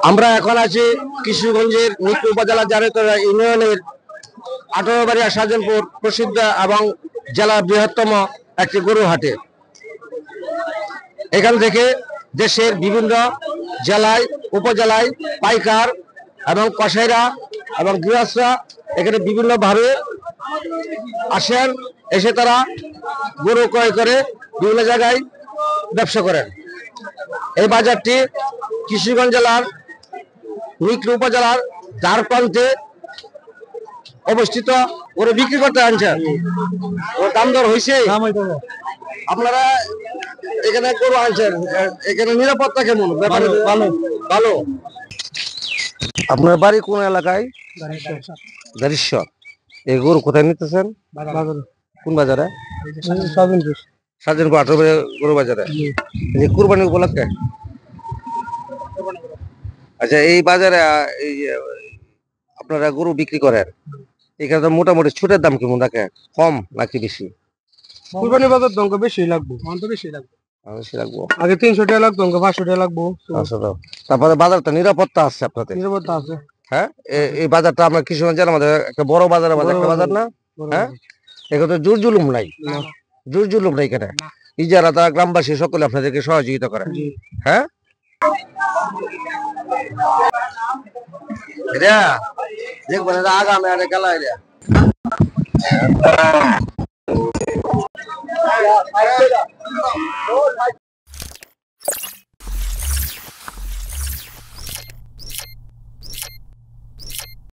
আমরা এখন আছি কিশোরগঞ্জের নিকলি উপজেলার জারেতলা ইউনিয়নের 18বাড়িয়া সাজনপুর প্রসিদ্ধ এবং জেলার বৃহত্তম একটি গরু হাটে। এখান থেকে দেশের বিভিন্ন জেলায় উপজেলায় পাইকার এবং কসাইরা এবং গৃহস্থরা এখানে বিভিন্নভাবে আসেন, এসে তারা গরু ক্রয় করে বিভিন্ন জায়গায় ব্যবসা করেন। এই বাজারটি কিশোরগঞ্জ জেলার নিকলি উপজেলার দ্বার প্রান্তে অবস্থিত। ওরা বিক্রি করতে আনছেন, ওর দাম দর হয়েছে। আপনারা এখানে গরু আনছেন, এখানে নিরাপত্তা কেমন? ভালো ভালো। আপনার বাড়ি কোন এলাকায়? গাড়িশ্বর। এই গরু কোথায় নিতেছেন? কোন বাজারে? সাজনপুর 18 গরু বাজারে। কুরবানি উপলক্ষে। আচ্ছা, এই বাজারে এই আপনারা গরু বিক্রি করেন, এখানে তো মোটামুটি ছুটের দাম কেমন রাখে? কম নাকি বেশি? কুরবানি বাজার দাম বেশি লাগবে, বেশি লাগবে। আগে 300 টাকা লাগতো, 500 টাকা লাগবো। তারপরে বাজারটা নিরাপত্তা আছে আপনাদের? নিরাপত্তা আছে। হ্যাঁ, এই বাজারটা আমরা কিশোরগঞ্জ জেলার মধ্যে একটা বড় বাজার, একটা বাজার না? হ্যাঁ, এখানে তো জোর জুলুম নাই, জোর জুলুম নাই এখানে। ইজারা তারা গ্রামবাসী সকলে আপনাদেরকে সহযোগিতা করে। হ্যাঁ, দেখবেন আগামী আরে খেলা এটা